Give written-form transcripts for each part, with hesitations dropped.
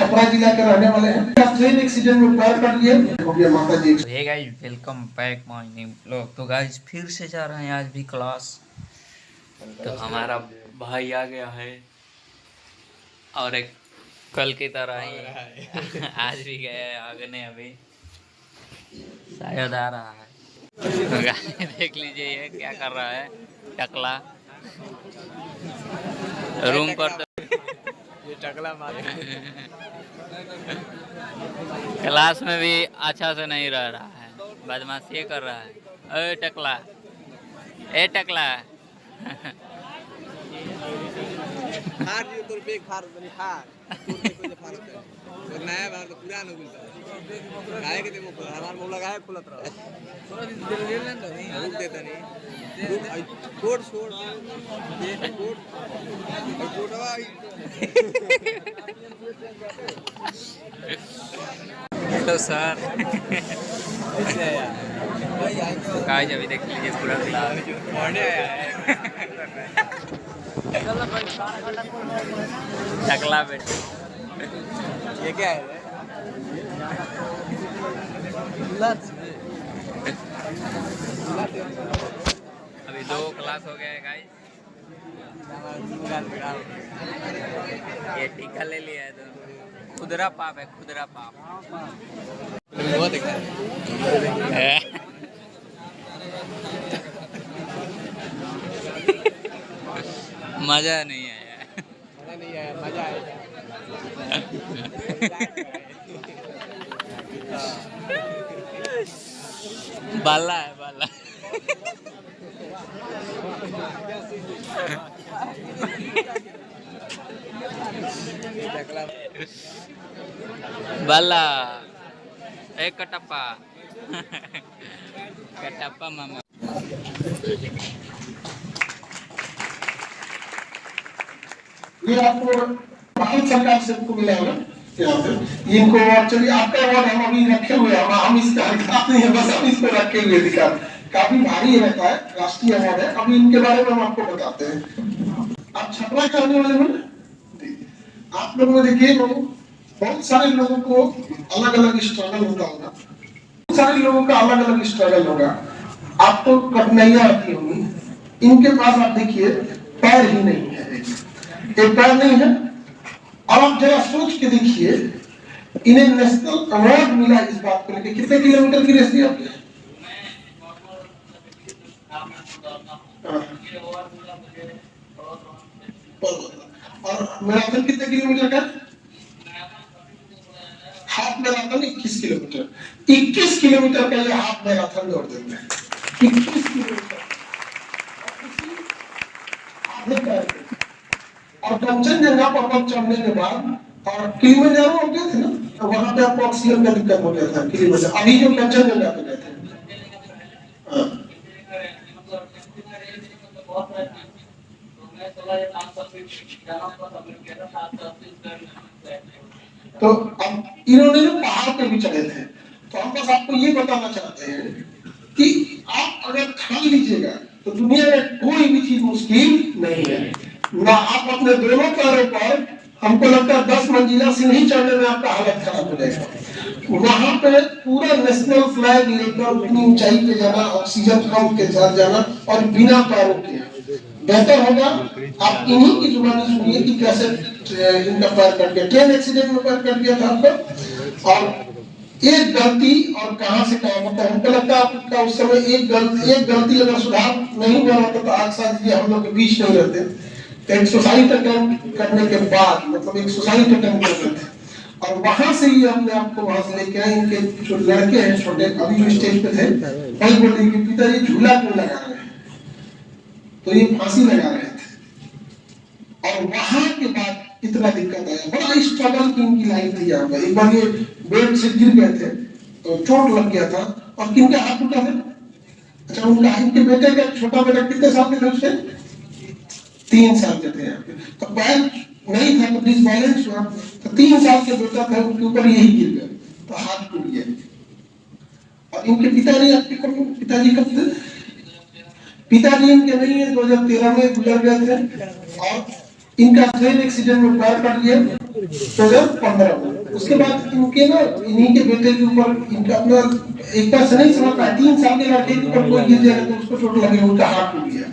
छपरा जिला के रहने वाले हैं। ट्रेन एक्सीडेंट में पैर कट गया हो गया माता जी। Hey guys, welcome back my new blog. तो गाइस फिर से जा रहे हैं आज भी क्लास। तो हमारा भाई आ गया है और एक कल की तरह ही आज भी गया है आगने, अभी शायद आ रहा है। तो गाइस देख लीजिए ये क्या कर रहा है, टकला रूम पर। ये टकला मारे क्लास में भी अच्छा से नहीं रह रहा है, बदमाशी कर रहा है। ए टकला, ए टकला फार दियो तोर बेग फार बनी फार तोर पे कोई फार होता है और नया बार तो पुराना हो गया गाय के देखो हमार मोला गाय खुलत रहा थोड़ा दिन ले लेंदा नहीं रुक देता नहीं रुक कोड छोड़ ये कोडवा हेलो सर। ऐसे है यार तो गाइस अभी देख लीजिए पूरा क्लास पढ़ने आया है टकला बेटा। ये क्या है लत अभी 2 क्लास हो गया है गाइस। ये टीका ले लिया है तो खुदरा पाप है, खुदरा पाप। वो देखा मजा नहीं आया। नहीं आया मजा आएगा बाला है बाला। बाला एक कटप्पा कटप्पा मामा। ये आपको भारत सरकार से आपको मिला है यहाँ पे। इनको एक्चुअली आपका अवार्ड हम अभी रखे हुए हैं, हम इसका अधिकार नहीं है, बस हम इसको रखे हुए अधिकार। काफी भारी रहता है, राष्ट्रीय अवार्ड है। अभी इनके बारे में हम आपको बताते हैं। आप छपरा करने वाले हो, आप लोगों ने देखिए बहुत सारे लोगों को अलग अलग स्ट्रगल होता होगा, बहुत सारे लोगों का अलग अलग स्ट्रगल होगा। आपको कठिनाइयां आती होंगी। इनके पास आप देखिए पैर ही नहीं है, एक पैर नहीं है। और आप जरा सोच के देखिए, इन्हें नेशनल अवार्ड मिला इस बात को लेकर। कितने किलोमीटर की रेस थी आपकी? और मैराथन कितने किलोमीटर का? Half marathon 21 kilometre. 21 किलोमीटर का ये हाफ मैराथन दौड़ देते हैं। 21 किलोमीटर और कंचनजंगा पर्वत चढ़ने के बाद और किलिमंजारो हो गए थे ना, तो वहां पे आपको ऑक्सीजन का दिक्कत हो गया था। किलिमंजारो अभी जो कंचनजंगा पे गए थे, तो अब इन्होंने जो पहाड़ पे भी चढ़े थे। तो हम बस आपको ये बताना चाहते हैं कि आप अगर ठान लीजिएगा तो दुनिया में कोई भी चीज मुश्किल नहीं है ना। आप अपने दोनों पैरों पर, हमको लगता है 10 मंजिला से नहीं चढ़ने में आपका हालत खराब हो जाएगा। वहां पे पूरा नेशनल फ्लैग लेकर उतनी ऊंचाई पे जाना, ऑक्सीजन कम के साथ जाना और बिना पैरों के। बेहतर होगा आप इन्हीं की जुबानी सुनिए कि कैसे इनका पैर कट गया। ट्रेन एक्सीडेंट में पैर कट गया था आपका, और एक गलती और कहां से कहां होता है। हमको लगता है आपका उस समय एक गलती अगर सुधार नहीं हुआ होता तो आज शायद ये हम लोग के बीच नहीं रहते। एक सुसाइड अटेम्प्ट करने के बाद, मतलब एक सुसाइड अटेम्प्ट कर रहे थे, और वहां से ही हमने आपको वहां से लेके आए। इनके जो लड़के हैं छोटे, अभी जो स्टेज पे थे, वही बोलते हैं कि पिताजी झूला क्यों लगा रहे हैं, तो ये फांसी लगा रहे थे। और वहां के बाद इतना दिक्कत आया, बड़ा स्ट्रगल की इनकी लाइफ थी। यहाँ पे एक बार ये बेड से गिर गए थे तो चोट लग गया था, और किनके हाथ टूटा था? अच्छा, उनका, इनके बेटे का छोटा बेटा कितने साल के थे उससे? 3 साल के थे। तो पैर नहीं था तो डिसबैलेंस हुआ, तो 3 साल के बेटा था, उनके ऊपर यही गिर गया तो हाथ टूट गया। और इनके पिताजी कब थे? पिताजी इनके नहीं है, 2013 में गुजर गए थे। और इनका ट्रेन एक्सीडेंट में पैर कट गया। 2015 में। उसके बाद इनके ना इन्हीं के बेटे के ऊपर इनका अपना एक बार से नहीं समझ पाया, 3 साल के लड़के के ऊपर कोई गिर जाएगा तो उसको चोट लगे, उनका हाथ टूट गया।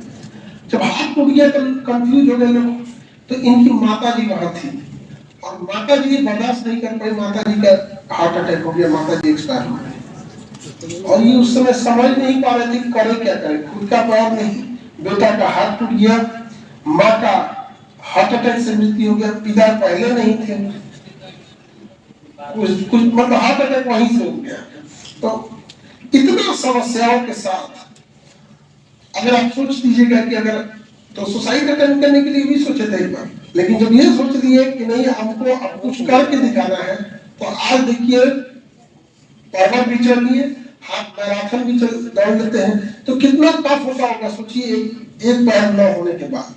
जब हाथ टूट गया तो कंफ्यूज हो गए लोग। तो इनकी माता जी वहां थी और माता जी बर्दाश्त नहीं कर पाई, माता जी का हार्ट अटैक हो गया, माता जी एक्सपायर हो गए। और ये उस समय समझ नहीं पा रहे थे करे क्या करें, खुद का पैर नहीं, बेटा का हाथ टूट गया, माँ का हार्ट अटैक से मृत्यु हो गया, पिता पहले नहीं थे, कुछ मतलब हार्ट अटैक वहीं से हो गया। तो इतना समस्याओं के साथ अगर आप सोच लीजिएगा कि अगर तो सुसाइड अटेम्प्ट करने के लिए भी सोचे थे एक बार, लेकिन जब ये सोच लिए कि नहीं हमको अब कुछ करके दिखाना है, तो आज देखिए पर्वत भी चल लिए, हाफ मैराथन भी दौड़ लेते हैं, तो कितना टफ होता होगा सोचिए एक पैर न होने के बाद।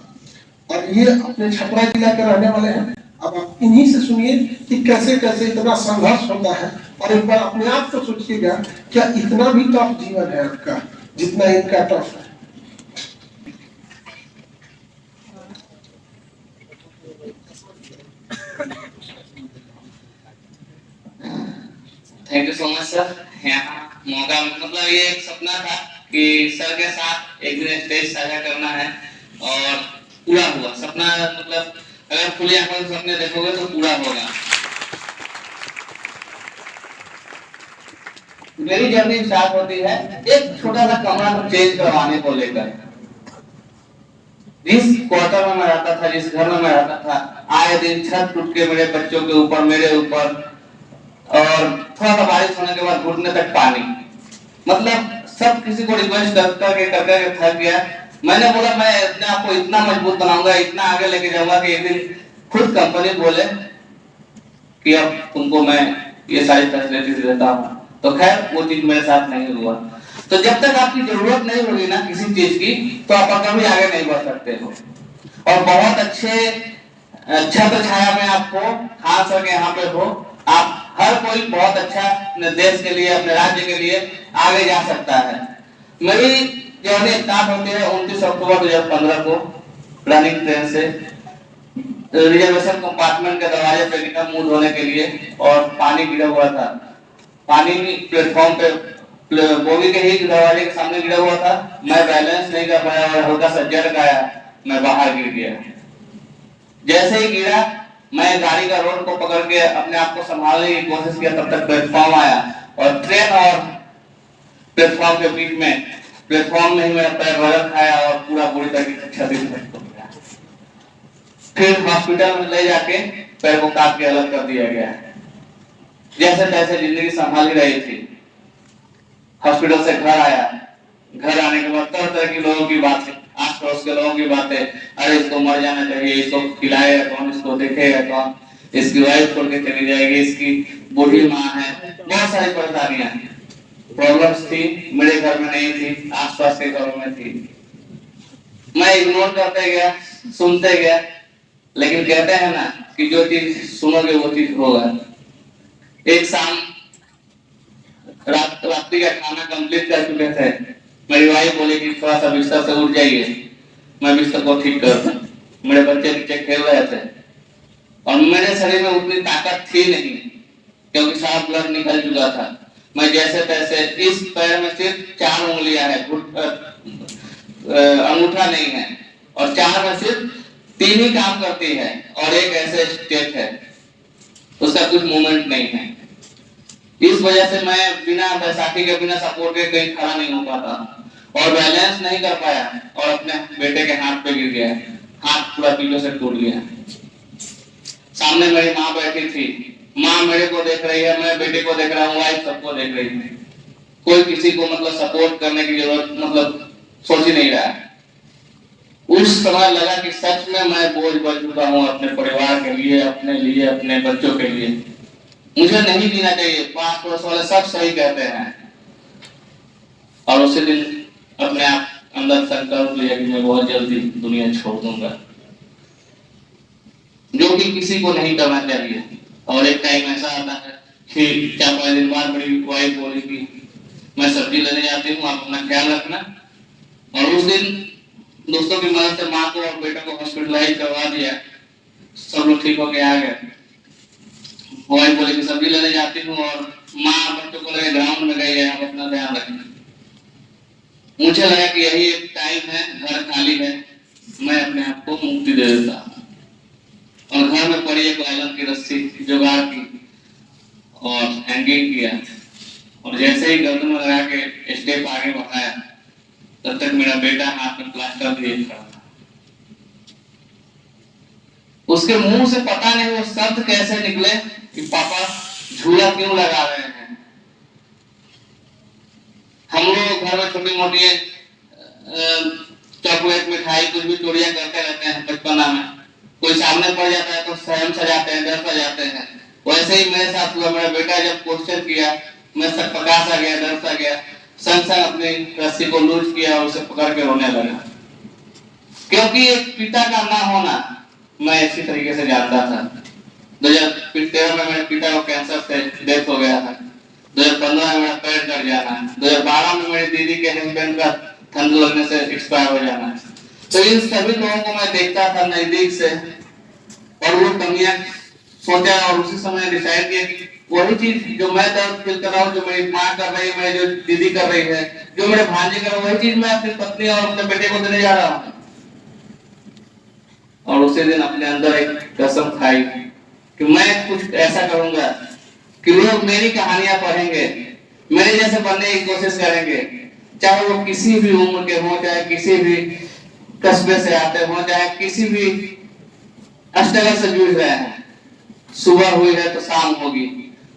और ये अपने छपरा जिला के रहने वाले हैं। अब आप इन्हीं से सुनिए कि कैसे कैसे इतना संघर्ष होता है, और एक बार अपने आप को सोचिएगा क्या इतना भी टफ जीवन है आपका जितना इनका टफ है। Thank you so much sir. यहाँ मौका मतलब ये एक सपना था कि सर के साथ एक दिन स्टेज साझा करना है और पूरा हुआ सपना। मतलब अगर खुली आंखों से सपने देखोगे तो पूरा होगा। मेरी जर्नी स्टार्ट होती है एक छोटा सा कमरा चेंज करवाने को लेकर। जिस क्वार्टर में मैं रहता था, जिस घर में मैं रहता था, आए दिन छत टूट के मेरे बच्चों के ऊपर, मेरे ऊपर, और थोड़ा सा बारिश होने के बाद घुटने तक पानी। मतलब सब किसी को रिक्वेस्ट करके थक गया। मैंने बोला मैं अपने आप को इतना मजबूत बनाऊंगा, इतना आगे लेके जाऊंगा कि एक दिन खुद कंपनी बोले कि अब तुमको मैं ये सारी फैसिलिटीज देता हूँ। तो खैर वो चीज मेरे साथ नहीं हुआ। तो जब तक आपकी जरूरत नहीं होगी ना किसी चीज की, तो आप कभी आगे नहीं बढ़ सकते हो। और बहुत अच्छे छत्र छाया में आपको खास करके यहाँ पे हो, आप हर कोई बहुत अच्छा अपने देश के लिए, अपने राज्य के लिए आगे जा सकता है। मेरी जर्नी स्टार्ट होती है 29 अक्टूबर 2015 को रनिंग ट्रेन से, रिजर्वेशन कंपार्टमेंट के दरवाजे पे गिरा मुंह धोने के लिए, और पानी गिरा हुआ था। पानी प्लेटफॉर्म पे बोगी के ही दरवाजे के सामने गिरा हुआ था। मैं बैलेंस नहीं कर पाया और हल्का सा झटक आया, मैं बाहर गिर गया। जैसे ही गिरा मैं गाड़ी का रोड को पकड़ के अपने आप को संभालने की कोशिश किया, तब तक प्लेटफॉर्म आया और ट्रेन और प्लेटफॉर्म के बीच में, प्लेटफॉर्म में ही मेरा पैर रगड़ खाया और पूरा बुरी तरीके से क्षतिग्रस्त हो गया। फिर हॉस्पिटल में ले जाके पैर को काट के अलग कर दिया गया। जैसे तैसे जिंदगी संभाल ही रही थी। हॉस्पिटल से घर आया, घर आने के बाद तरह तरह की लोगों की बातें, आस पड़ोस के लोगों की बातें, अरे इसको मर जाना चाहिए, इसको खिलाएगा कौन, इसको देखेगा कौन, इसकी वाइफ छोड़ के चली जाएगी, इसकी बूढ़ी माँ है, बहुत सारी परेशानियां, प्रॉब्लम्स थी। मेरे घर में नहीं थी, आसपास के घरों में थी। मैं इग्नोर करते गया, सुनते गया, लेकिन कहते हैं ना कि जो चीज सुनोगे वो चीज होगा। एक शाम रात्रि का खाना कंप्लीट कर चुके थे। मेरी वाइफ बोली कि थोड़ा सा बिस्तर से उठ जाइए। मैं बिस्तर को ठीक करता, मेरे बच्चे नीचे खेल रहे थे और मेरे शरीर में उतनी ताकत थी नहीं क्योंकि सारा ब्लड निकल चुका था। मैं जैसे तैसे, इस पैर में सिर्फ 4 उंगलियां हैं, अंगूठा नहीं है, और 4 में सिर्फ 3 ही काम करती है और एक ऐसे स्टेट है उसका कुछ मूवमेंट नहीं है। इस वजह से मैं बिना बैसाखी के, बिना सपोर्ट के कहीं खड़ा नहीं हो पाता और बैलेंस नहीं कर पाया और अपने बेटे के हाथ पे गिर गया। हाथ पूरा पीछे से टूट गया। सामने मेरी माँ बैठी थी, माँ मेरे को देख रही है, मैं बेटे को देख रहा हूँ, वाइफ सबको देख रही है। कोई किसी को मतलब सपोर्ट करने की जरूरत मतलब सोच ही नहीं रहा है। उस समय लगा कि सच में मैं बोझ बन चुका हूँ अपने परिवार के लिए, अपने बच्चों के लिए। मुझे नहीं जीना चाहिए। 5 पड़ोस वाले सब सही कहते हैं। और उसी दिन अपने आप अंदर संकल्प लिया कि मैं बहुत जल्दी दुनिया छोड़ दूंगा, जो कि किसी को नहीं करना चाहिए। और एक टाइम ऐसा आता है कि 4-5 दिन बाद मेरी वाइफ बोली कि मैं सब्जी लेने जाती हूँ, आप अपना ख्याल रखना। और उस दिन दोस्तों की मदद से माँ को और बेटे को हॉस्पिटलाइज करवा दिया। सब लोग ठीक होके आ गए। वही बोले कि सब्जी लेने जाती हूँ और माँ बच्चों को लेकर ग्राउंड में गई है, आप अपना ध्यान रखें। मुझे लगा कि यही एक टाइम है, घर खाली है, मैं अपने आप को मुक्ति दे देता हूँ। और घर में पड़ी एक लाइलन की रस्सी जुगाड़ की और हैंगिंग किया, और जैसे ही गर्दन में लगा के स्टेप आगे बढ़ाया, तब तक मेरा बेटा हाथ में प्लास्टर लिए खड़ा था। उसके मुंह से पता नहीं वो शब्द कैसे निकले कि पापा झूला क्यों लगा रहे हैं। हम लोग घर में छोटी मोटी चॉकलेट मिठाई कुछ भी चोरियां करते रहते हैं बचपना में। कोई सामने पड़ जाता है तो स्वयं सजाते हैं, डर सजाते हैं। वैसे ही मेरे साथ हुआ। मेरा बेटा जब क्वेश्चन किया, मैं सकपका सा गया, डर सा गया, संग संग अपनी रस्सी को लूज किया और उसे पकड़ के रोने लगा। क्योंकि एक पिता का ना होना मैं इसी तरीके से जानता था। 2013 में मेरे पिता को कैंसर से डेथ हो गया था। 2015 में मेरा पैर कट जाना है। 2012 में मेरी दीदी के हस्बैंड का ठंड लगने से एक्सपायर हो जाना है। तो इन सभी लोगों को मैं देखता था नजदीक से, और वो कमियां सोचा और उसी समय डिसाइड किया कि वही चीज जो मैं दर्द फील कर रहा हूँ, जो मेरी माँ कर रही है, मेरी जो दीदी कर रही है, जो मेरे भांजे कर रहे हैं, वही चीज मैं अपनी पत्नी और अपने बेटे को देने जा रहा हूँ। और उसी दिन अपने अंदर एक कसम खाई कि मैं कुछ ऐसा करूंगा कि लोग मेरी कहानियां पढ़ेंगे, मेरे जैसे बनने की कोशिश करेंगे, चाहे वो किसी भी उम्र के हों, चाहे किसी भी कस्बे से आते हों, चाहे किसी भी स्ट्रगल से जूझ रहे हैं। सुबह हुई है तो शाम होगी।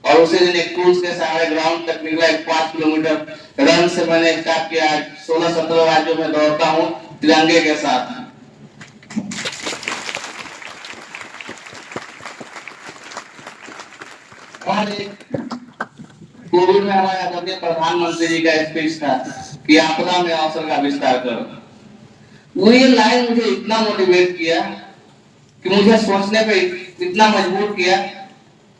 और उसी दिन एक क्रूज के सहारे ग्राउंड तक निकला। एक 5 किलोमीटर रन से मैंने स्टार्ट किया। 16-17 राज्यों में दौड़ता हूँ तिरंगे के साथ। कोविड में हमारे आदरणीय प्रधानमंत्री जी का स्पीच था कि आपदा में अवसर का विस्तार करो। वो ये लाइन मुझे इतना मोटिवेट किया कि मुझे सोचने पे इतना मजबूर किया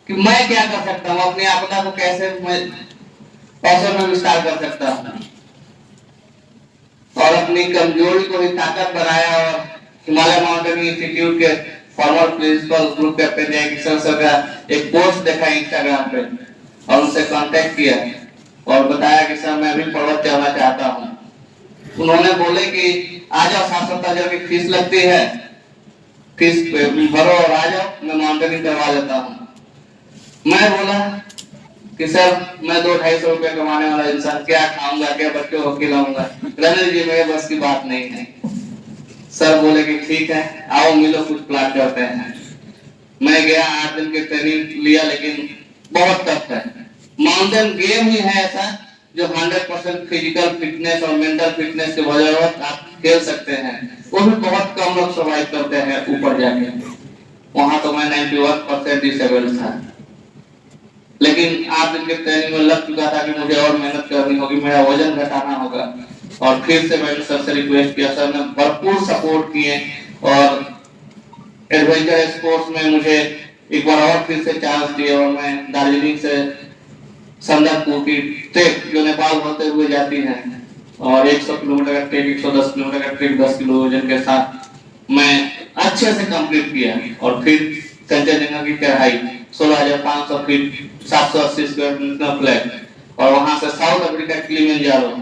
कि मैं क्या कर सकता हूँ, अपनी आपदा को कैसे मैं अवसर में विस्तार कर सकता हूँ। और अपनी कमजोरी को भी ताकत बनाया और हिमालय माउंटेनिंग इंस्टीट्यूट के former principal group captain Jaikishan sir का एक पोस्ट देखा इंस्टाग्राम पे और उनसे कांटेक्ट किया और बताया कि सर मैं भी पर्वत चढ़ना चाहता हूँ। उन्होंने बोले कि आ जाओ, 7-7 की फीस लगती है, फीस भरो और आ जाओ, मैं माउंटेनिंग करवा लेता हूँ। मैं बोला कि सर मैं 200-250 रुपए कमाने वाला इंसान क्या खाऊंगा, क्या बच्चों को खिलाऊंगा, रणवीर जी मेरे बस की बात नहीं है। सर बोले कि ठीक है, आओ मिलो, कुछ प्लान करते हैं। मैं गया, 8 दिन की ट्रेनिंग लिया, लेकिन बहुत टफ है। माउंटेन गेम ही है ऐसा जो 100% फिजिकल फिटनेस और मेंटल फिटनेस के बजाय आप खेल सकते हैं। वो भी बहुत कम लोग सर्वाइव करते हैं ऊपर जाके। वहां तो मैं 91% डिसेबल था, लेकिन 8 दिन के ट्रेनिंग में लग चुका था कि मुझे और मेहनत करनी होगी, मेरा वजन घटाना होगा। और फिर से मैंने सर से रिक्वेस्ट किया, सर ने भरपूर सपोर्ट किए और एडवेंचर स्पोर्ट्स में मुझे एक बार और फिर से चांस दिए। और मैं दार्जिलिंग से संदकपू की ट्रेक जो नेपाल होते हुए जाती है, और 100 किलोमीटर का ट्रेक, 110 किलोमीटर का ट्रेक 10 किलो वजन के साथ मैं अच्छे से कंप्लीट किया। और फिर कंचनजंगा की चढ़ाई 16,500 फीट, 780 स्क्वायर मीटर फ्लैट, और वहां से साउथ अफ्रीका किलिमंजारो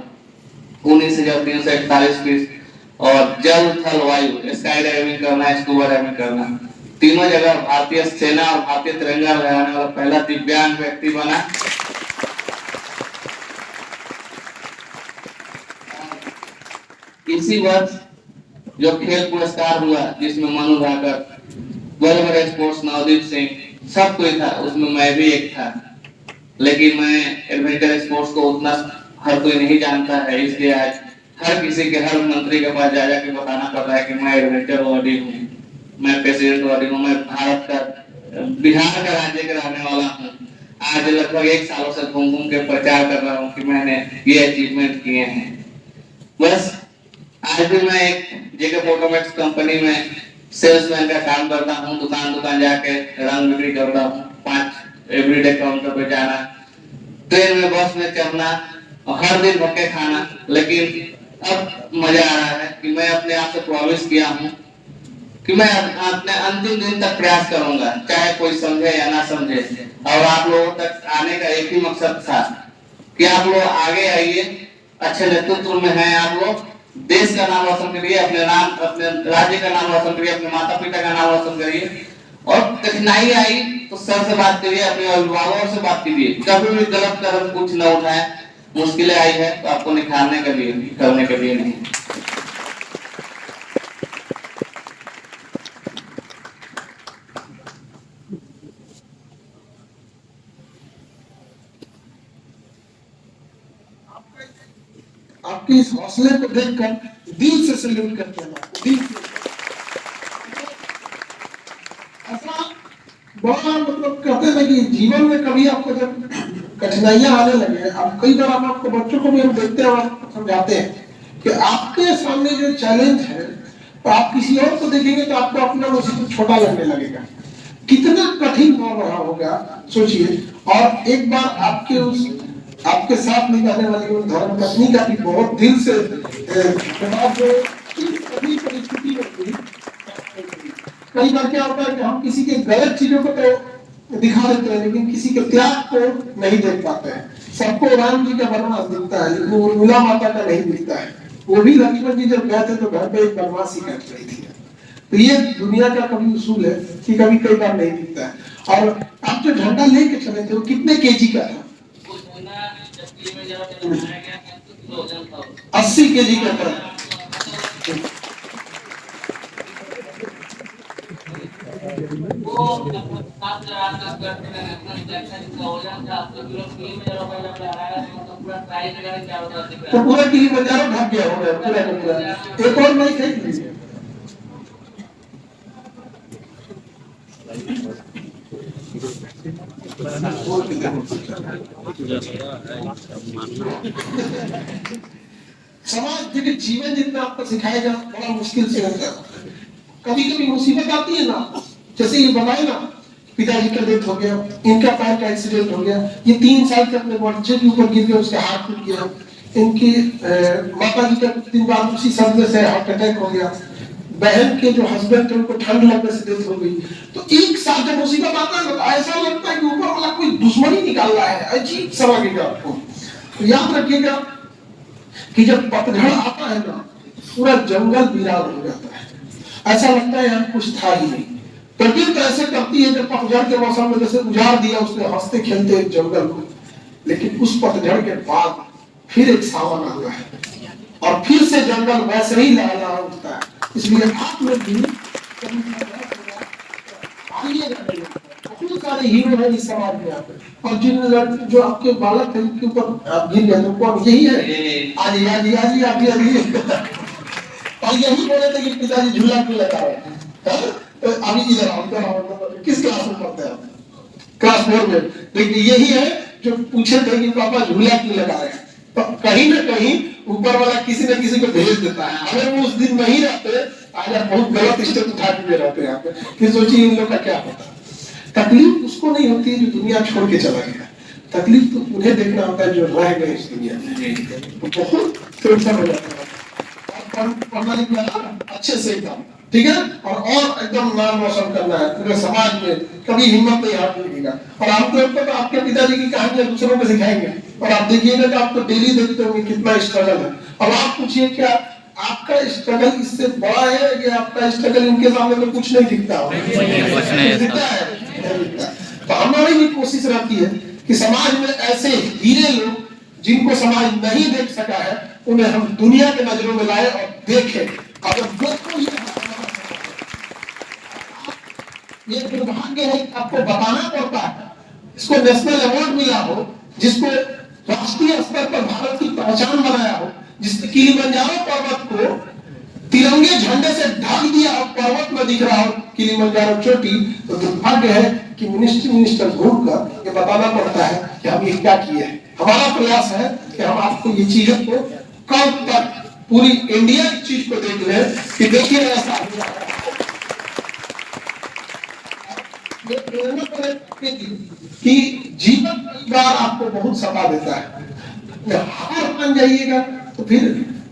19,341 फीट, और जल थल वायु स्काई डाइविंग करना, स्कूबा डाइविंग करना, तीनों जगह भारतीय सेना और भारतीय तिरंगा लहराने वाला पहला दिव्यांग व्यक्ति बना। इसी वर्ष जो खेल पुरस्कार हुआ जिसमें मनु भाकर, बड़े बड़े स्पोर्ट्स, नवदीप सिंह, सब कोई था, उसमें मैं भी एक था। लेकिन मैं एडवेंचर स्पोर्ट्स को उतना हर कोई नहीं जानता है, इसलिए आज हर किसी के, हर मंत्री के पास जा जाके बताना पड़ रहा है कि मैं एडवेंचर वार्डी हूँ, मैं प्रेसिडेंट वार्डी हूँ, मैं भारत का, बिहार का राज्य का रहने वाला हूँ। आज लगभग 1 सालों से घूम घूम के प्रचार कर रहा हूँ कि मैंने ये अचीवमेंट किए हैं। बस आज भी मैं एक जेके फोटोमैक्स कंपनी में सेल्समैन का काम करता हूँ। दुकान दुकान जाके रंग बिक्री करता हूँ, 5 एवरीडे काउंटर पे जाना, ट्रेन में, बस में चढ़ना और हर दिन धक्के खाना। लेकिन अब मजा आ रहा है कि मैं अपने आप से प्रॉमिस किया हूँ कि मैं अपने अंतिम दिन तक प्रयास करूंगा, चाहे कोई समझे या ना समझे। और आप लोगों तक आने का एक ही मकसद था कि आप लोग आगे आइए, अच्छे नेतृत्व में हैं आप लोग, देश का नाम रोशन करिए, अपने राज्य का नाम रोशन करिए, अपने माता पिता का नाम रोशन करिए। और कठिनाई आई तो सर से बात करिए, अपने अभिभावकों से बात कीजिए, कभी भी गलत कदम कुछ न उठाएं। मुश्किलें आई है तो आपको निखारने के लिए, करने के लिए नहीं। आपके इस हौसले को देखकर दिल से सैल्यूट करते हैं, दिल से। ऐसा बड़ा मतलब कहते हैं कि जीवन में कभी आपको जब कठिनाइयां आने लगे, अब कई बार हम आपको बच्चों को भी हम देखते हैं और समझाते हैं कि आपके सामने जो चैलेंज है, तो आप किसी और को देखेंगे तो आपको अपना उसी को छोटा लगने लगेगा। कितना कठिन हो रहा होगा सोचिए। और एक बार आपके साथ में रहने वाली उन धर्म पत्नी का भी बहुत दिल से जवाब दो। सभी परिस्थिति में कई बार क्या होता है कि हम किसी के गलत चीजों को तो दिखा देते हैं, लेकिन किसी के त्याग को नहीं देख पाते हैं। सबको राम जी का वनवास दिखता है, लेकिन उर्मिला माता का नहीं दिखता है। वो भी लक्ष्मण जी जब गए थे तो घर पे एक वनवासी कट रही थी। तो ये दुनिया का कभी उसूल है कि कभी कई बार नहीं दिखता है। और आप जो झंडा लेके चले थे वो कितने केजी का था? 80 केजी का था। तो पूरा किलिमंजारो ढक गया होगा पूरा का पूरा। एक और नहीं फेंक लीजिए। समाज देखिए, जीवन जितना आपको सिखाएगा बड़ा मुश्किल से होता है। कभी कभी मुसीबत आती है ना, जैसे ये बताए ना, पिताजी का डेथ हो गया, इनका पैर का एक्सीडेंट हो गया, ये 3 साल के अपने बच्चे के ऊपर गिर गए, उसके हाथ टूट गया। इनकी माता जी का 3 बार उसी सदमे से हार्ट अटैक हो गया। बहन के जो हस्बैंड थे उनको ठंड लगने से डेथ हो गई। तो एक साल जब मुसीबत आता है तो ऐसा लगता है कि ऊपर वाला कोई दुश्मनी निकाल रहा है, अजीब सा लगेगा आपको। तो याद रखिएगा कि जब पतझड़ आता है ना, पूरा जंगल वीरान हो जाता है, ऐसा लगता है यहाँ कुछ था ही नहीं। प्रकृति तो ऐसे करती है जब पतझड़ के मौसम में जैसे उजाड़ दिया उसने हंसते खेलते एक जंगल को, लेकिन उस पतझड़ के बाद फिर एक सावन आता है और फिर से जंगल वैसे ही लहरा उठता है। इसलिए आप लोग भी बहुत सारे हीरो हैं इस समाज में यहाँ पे। और जिन जो आपके बालक थे उनके ऊपर आप गिर गए, कौन यही है? आज आप और यही बोले थे कि पिताजी झूला क्यों लगा रहे हैं? तो अभी इधर आओ, किस क्लास में पढ़ते हैं आप? क्लास 4 में। देखिए यही है जो पूछे थे कि पापा झूला क्यों लगा रहे हैं। तो कहीं ना कहीं ऊपर वाला किसी न किसी को भेज देता है। अगर वो उस दिन नहीं रहते, आज आप बहुत गलत स्टेप उठा के रहते हैं यहाँ पे। फिर सोचिए इन लोग का क्या होता। तकलीफ उसको नहीं होती है जो दुनिया छोड़ के चला गया, तकलीफ तो उन्हें देखना होता है जो रह गए इस दुनिया में। तो बहुत टेंशन हो जाता है। पढ़ना लिखना अच्छे से एकदम ठीक है, और एकदम नाम रोशन करना है पूरे समाज में, कभी हिम्मत नहीं हाथ लगेगा। और आमतौर पर तो आपके पिताजी की कहानियां दूसरों को सिखाएंगे और आप देखिएगा कि आपको डेली देखते होंगे कितना स्ट्रगल है। अब आप पूछिए क्या आपका स्ट्रगल इससे बड़ा है कि आपका स्ट्रगल इनके सामने तो कुछ नहीं दिखता हो? तो हमारी भी कोशिश रहती है कि समाज में ऐसे हीरे लोग जिनको समाज नहीं देख सका है, उन्हें हम दुनिया के नजरों में लाए और देखें। अगर वो ये दुर्भाग्य है कि आपको बताना पड़ता है, इसको नेशनल अवार्ड मिला हो, जिसको राष्ट्रीय स्तर पर भारत की पहचान बनाया हो, जिसने किलिमंजारो पर्वत को तिरंगे झंडे से ढक दिया और पर्वत में दिख रहा हो किलिमंजारो चोटी। तो दुर्भाग्य है कि मिनिस्टर घूमकर ये बताना पड़ता है कि हम ये क्या किए हैं। हमारा प्रयास है कि हम आपको ये चीजों को कब तक पूरी इंडिया की चीज को देख ले कि देखिए ऐसा कि जीवन कई बार आपको बहुत सता देता है। हार मान जाइएगा तो फिर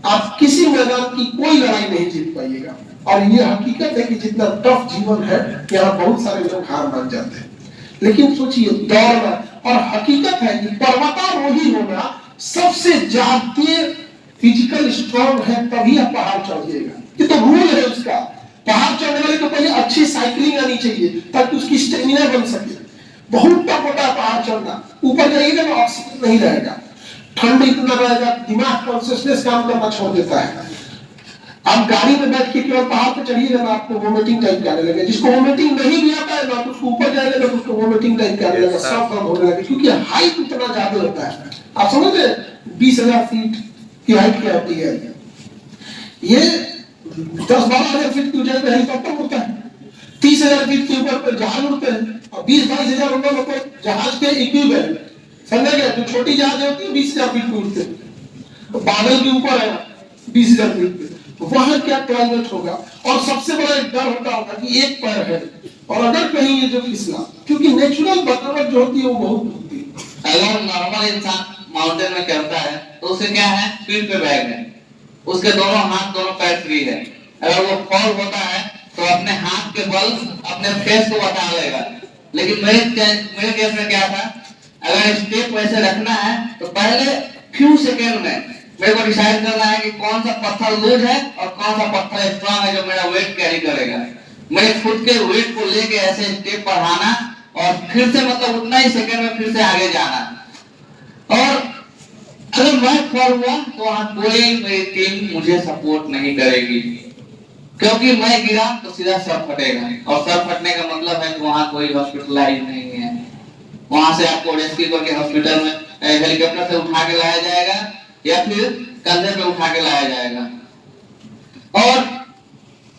आप किसी मैदान की कोई लड़ाई नहीं जीत पाइएगा। और ये हकीकत है कि जितना टफ जीवन है यहाँ बहुत सारे लोग हार मान जाते हैं। लेकिन सोचिए दौड़ना, और हकीकत है कि पर्वतारोही होना सबसे ज्यादा फिजिकल स्ट्रॉन्ग है, तभी आप पहाड़ चढ़िएगा। ये तो रूल है उसका। पहाड़ चढ़ने वाले को पहले अच्छी साइकिलिंग आनी चाहिए ताकि उसकी स्टेमिना बन सके। बहुत टफ होता है पहाड़ चढ़ना, ऊपर जाइएगा ना ऑक्सीजन नहीं रहेगा, ठंड इतना रहेगा, दिमाग कॉन्शियसनेस काम करना छोड़ देता है। आप गाड़ी में बैठ के केवल पहाड़ पे चढ़िएगा ना, आपको वोमिटिंग टाइप का आने लगेगा। जिसको वोमिटिंग नहीं भी आता है ना, तो उसको ऊपर जाएगा ना, तो उसको वोमिटिंग टाइप का आने लगेगा, सब बंद होने लगेगा, क्योंकि हाइट उतना ज्यादा होता है। आप समझ रहे हैं 20,000 फीट की हाइट क्या होती है? ये 10-12,000 फीट की ऊंचाई पे हेलीकॉप्टर उड़ता है, 30,000 फीट के ऊपर जहाज उड़ते हैं, और 20-22,000 उड़ना मतलब जहाज के इक्विवेलेंट, समझ गए? जो छोटी जहाज होती है 20,000 फीट पे उड़ते हैं, तो बादल के ऊपर है 20,000 फीट पे, वहां क्या क्लाइमेट होगा। और सबसे बड़ा एक डर होता होगा कि एक पैर है और अगर कहीं ये जो फिसला, क्योंकि नेचुरल बनावट जो होती है वो बहुत होती है। अगर नॉर्मल इंसान माउंटेन में करता है तो उसे क्या है, पीठ पे बैग है, उसके दोनों हाथ दोनों पैर फ्री है। अगर वो फॉल होता है तो अपने हाथ के बल अपने फेस को बचा लेगा। लेकिन मेरे केस में क्या था, अगर स्टेप वैसे रखना है तो पहले फ्यू सेकेंड में मेरे को डिसाइड करना है कि कौन सा पत्थर लूज है और कौन सा पत्थर स्ट्रांग है जो मेरा वेट कैरी करेगा। मेरे खुद के वेट को लेके ऐसे स्टेप बढ़ाना और फिर से मतलब उतना ही सेकंड में फिर से आगे जाना। और अगर मैं फॉल हुआ तो वहां कोई मेरी टीम मुझे सपोर्ट नहीं करेगी, क्योंकि मैं गिरा तो सीधा सर फटेगा, और सर फटने का मतलब है कि वहां कोई हॉस्पिटलाइज नहीं है। वहां से आपको रेस्क्यू करके हॉस्पिटल में हेलीकॉप्टर से उठा के लाया जाएगा या फिर कंधे पे उठा के लाया जाएगा। और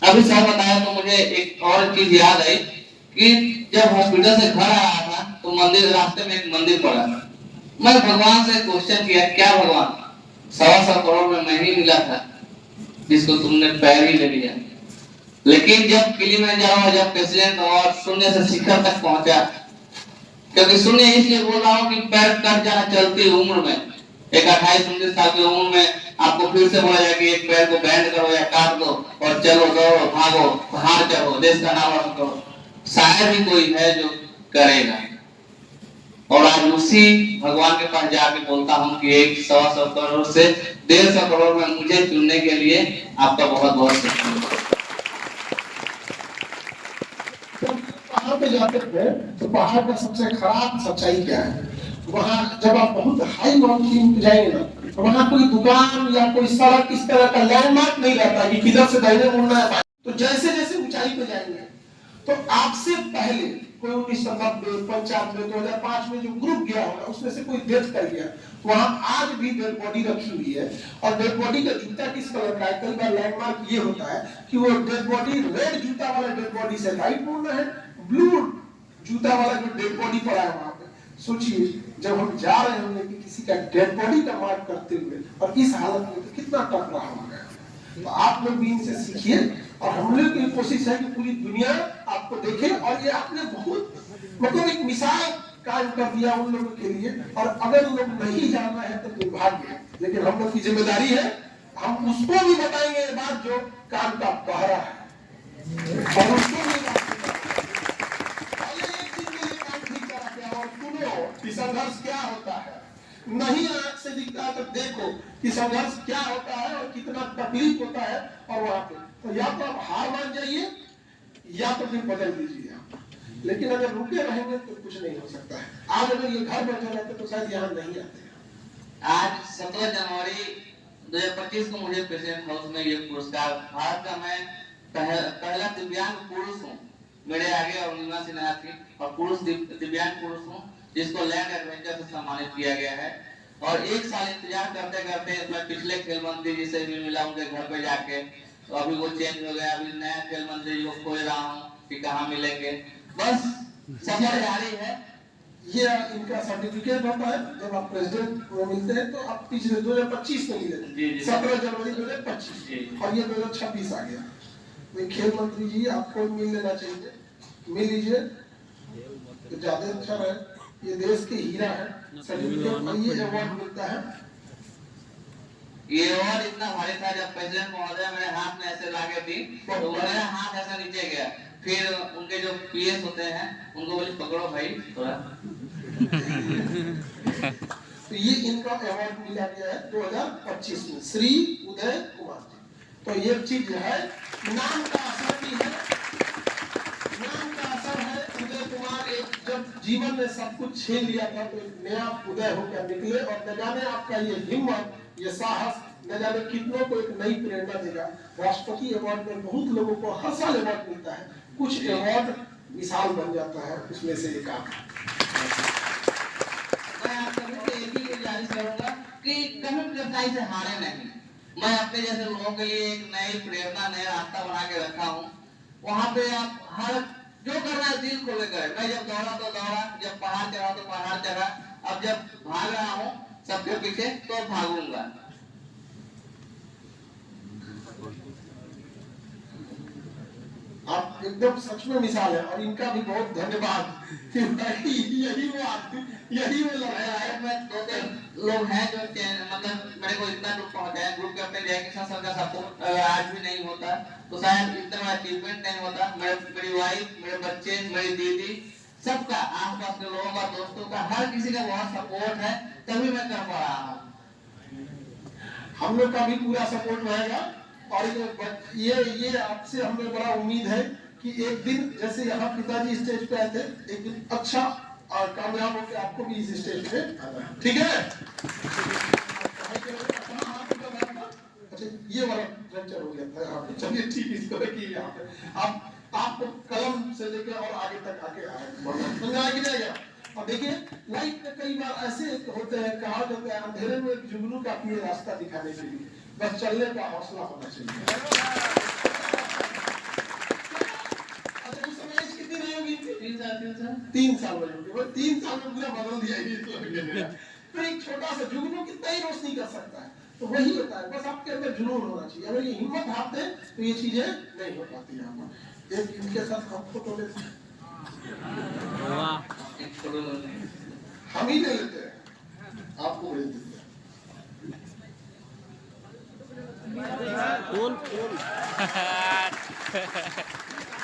अभी सर बताया तो मुझे एक और चीज याद आई कि जब हॉस्पिटल से घर आया था तो मंदिर, रास्ते में एक मंदिर पड़ा। मैं भगवान से क्वेश्चन किया, क्या भगवान 125 करोड़ में मैं ही मिला था जिसको तुमने पैर ही ले लिया। लेकिन जब किलिमंजारो, जब प्रेसिडेंट और शून्य से शिखर तक पहुंचा, क्योंकि शून्य इसलिए बोल रहा हूँ कि पैर कट जाना चलती उम्र में, एक 28-29 साल की उम्र में आपको फिर से बोला जाए कि एक पैर को बैंड करो या काट दो और चलो, दौड़ो, भागो, पहाड़ चढ़ो, देश का नाम रोशन करो, शायद ही कोई है जो करेगा। और आज उसी भगवान के पास जाके बोलता हूँ कि 125 करोड़ से 150 करोड़ में मुझे चुनने के लिए आपका बहुत बहुत शुक्रिया। पहाड़ पे जाते थे तो पहाड़ का सबसे खराब सच्चाई क्या है, वहां जब आप बहुत हाई माउंटेन पे जाएंगे ना, तो वहां कोई दुकान या कोई सड़क इस तरह का लैंडमार्क नहीं रहता कि किधर से दाहिने मुड़ना है। तो जैसे जैसे ऊंचाई पे जाएंगे तो आपसे पहले कोई 1990, 95, 2005 में जो ग्रुप गया होगा उसमें से कोई डेथ कर गया, वहां आज भी डेड बॉडी रखी हुई है। और डेड बॉडी का जूता किस कलर का है? कई बार लैंडमार्क ये होता है कि वो डेड बॉडी, रेड जूता वाला डेड बॉडी से राइट मुड़ना है, ब्लू जूता वाला जो डेड बॉडी पड़ा है वहां पे। सोचिए जब हम जा रहे होंगे कि किसी का डेड बॉडी का मार्क करते हुए और इस हालत में, तो कितना टफ रहा होगा। तो आप लोग भी इनसे सीखिए, और हम लोग की कोशिश है कि पूरी दुनिया आपको देखे। और ये आपने बहुत मतलब एक मिसाल कायम कर दिया उन लोगों के लिए। और अगर उन लोग नहीं जाना है तो दुर्भाग्य है, लेकिन हम लोग की जिम्मेदारी है, हम उसको भी बताएंगे ये बात जो काम का पहरा है, और उसको भी कि संघर्ष क्या होता है। नहीं आंख से दिखता है तो देखो कि संघर्ष क्या होता है और कितना तकलीफ होता है। और वहां पे तो या तो आप हार मान जाइए या तो फिर बदल दीजिए आप, लेकिन अगर रुके रहेंगे तो कुछ नहीं हो सकता है। आज अगर ये घर बैठे रहते तो शायद यहाँ नहीं आते। आज 17 जनवरी 2025 को मुझे प्रेसिडेंट हाउस में ये पुरस्कार, भारत का मैं पहला दिव्यांग पुरुष हूँ, मेरे आगे अरुणिमा सिन्हा थी, और पुरुष दिव्यांग पुरुष हूँ जिसको लैंड एडवेंचर से सम्मानित किया गया है। और एक साल इंतजार करते करते मैं पिछले खेल मंत्री जी से भी मिला उनके घर पे जाके, तो अभी वो चेंज हो गया, अभी नया खेल मंत्री जी को खोज रहा हूँ कि कहाँ मिलेंगे। बस सफर जारी है। ये इनका सर्टिफिकेट होता है, जब आप प्रेसिडेंट को मिलते हैं तो आप पिछले 2025 में मिले थे, 17 जनवरी 2025, और ये 2026 आ गया। तो खेल मंत्री जी आपको मिल लेना चाहिए, मिल लीजिए तो ज्यादा अच्छा है। ये देश के हीरा है, सर्टिफिकेट और ये अवार्ड मिलता है। ये और इतना भारी था, जब प्रेसिडेंट महोदय मेरे हाथ में ऐसे लाके दी तो मेरा हाथ ऐसा नीचे गया। फिर उनके जो पीएस होते हैं उनको बोले पकड़ो भाई थोड़ा। तो ये इनका अवार्ड मिला गया है 2025 में, श्री उदय कुमार जी। तो ये चीज है, नाम का असर भी है, नाम का असर है। उदय कुमार एक जब जीवन में सब कुछ छीन लिया था तो एक नया उदय होकर निकले, और न जाने आपका ये हिम्मत, ये साहस न जाने कितनों को एक नई प्रेरणा देगा। राष्ट्रपति अवार्ड में बहुत लोगों को हर साल अवार्ड मिलता है, कुछ अवार्ड मिसाल बन जाता है, उसमें से एक आप। मैं आप सभी से एक ही गुजारिश करूंगा कि कभी कठिनाई से हारे नहीं। मैं अपने जैसे लोगों के लिए एक नई प्रेरणा, नया रास्ता बना के रखा हूँ। वहाँ पे आप हर जो करना है दिल खोले करें। मैं जब दौड़ा तो दौड़ा, जब पहाड़ चढ़ा तो पहाड़ चढ़ा, अब जब भाग रहा हूँ सबके पीछे तो भागूंगा। आप एकदम सच में मिसाल है, और इनका भी बहुत धन्यवाद कि भाई यही वो आदमी, यही वो लड़ाई में दो तीन लोग हैं जो मतलब मेरे को इतना दूर पहुंचाए। ग्रुप कैप्टन जयकिशन सर का सपोर्ट आज भी नहीं होता तो शायद इतना अचीवमेंट नहीं होता। मेरी वाइफ, मेरे बच्चे, मेरी दीदी, सबका, आसपास के लोगों का, दोस्तों का, हर किसी का बहुत सपोर्ट है, तभी मैं कर पा रहा हूँ। हम लोग का भी पूरा सपोर्ट रहेगा। और ये आपसे हमें बड़ा उम्मीद है कि एक दिन जैसे यहाँ पिताजी स्टेज पे आए थे, एक दिन अच्छा और कामयाब होकर आपको भी इस स्टेज पे आना है, ठीक है? अच्छा, ये वाला फ्रैक्चर हो गया था यहाँ पे, चलिए ठीक है, इसको रखिए यहाँ पे। आप कलम से लेकर और आगे तक आके समझा कि नहीं गया? और देखिए लाइफ में कई बार ऐसे होते हैं, कहा जाता है अंधेरे में एक जुगनू का अपनी रास्ता दिखाने के लिए बस चलने का हौसला होना चाहिए। अच्छा, उस समय एज कितनी नहीं होगी? 3 साल में होगी। वो 3 साल में पूरा बदल दिया ये तो एक छोटा सा जुगनू कितना ही रोशनी कर सकता है। तो वही होता है, बस आपके अंदर जुनून होना चाहिए। अगर ये हिम्मत हारते तो ये चीजें नहीं हो पाती यहाँ पर। एक इनके साथ हम फोटो लेते हैं, हम ही ले लेते हैं, आपको भेज देते हैं।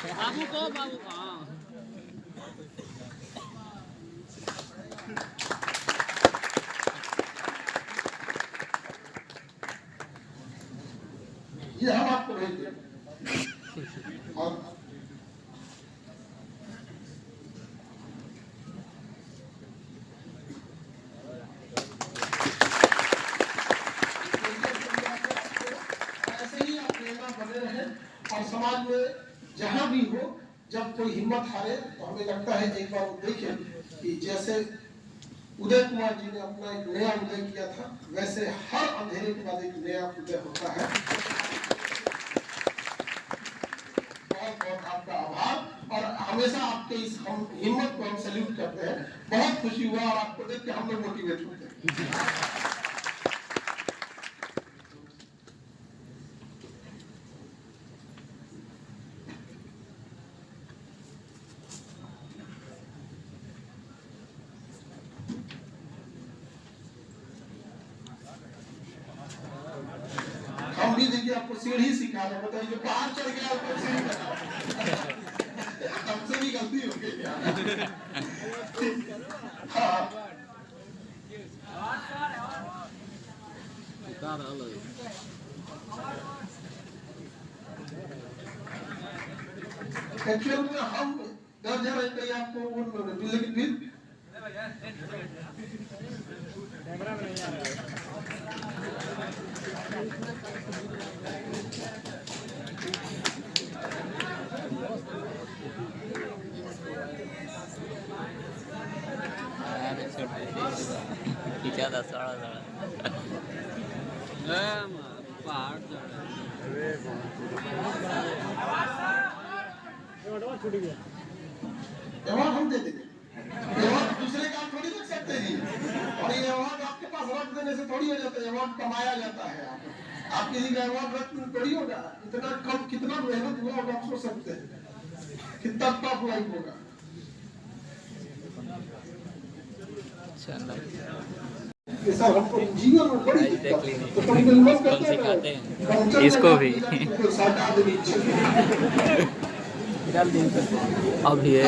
बाबू को बाबू हाँ ये हम आपको भेज दें। और ऐसे ही आप प्रेरणा बने रहे, और समाज में जहां भी हो, जब कोई हिम्मत हारे तो हमें लगता है एक बार वो देखें कि जैसे उदय कुमार जी ने अपना एक नया उदय किया था, वैसे हर अंधेरे के बाद एक नया उदय होता है। बहुत बहुत आपका आभार, और हमेशा आपके इस हिम्मत को हम सैल्यूट करते हैं। बहुत खुशी हुआ, और आपको देख के हम लोग मोटिवेट होते हैं। हम भी देखिए आपको सीढ़ी सिखा रहे हैं, बताइए जो पहाड़ चढ़ गया ऊपर सीढ़ी हमसे भी गलती हो गई हाँ। एक्चुअल में हम डर जा रहे थे आपको, लेकिन फिर ज़्यादा सड़ा पहाड़ अवार्ड हम दे देंगे, अवार्ड दूसरे काम थोड़ी रख सकते जी। और ये अवार्ड आपके पास रख देने से थोड़ी हो जाता है, अवार्ड कमाया जाता है। आप किसी का अवार्ड रख थोड़ी होगा, इतना कम कितना मेहनत हुआ होगा आप सोच सकते हैं, कितना टफ लाइफ होगा। चलो ये सब हमको जीवन में बड़ी देख दिक्कत है। लीजिए। तो कभी कभी मन कौन करता है सिखाते हैं? ना, हम चल इसको रहे भी। हैं, तो 7 आदमी चल रहे हैं। अब ये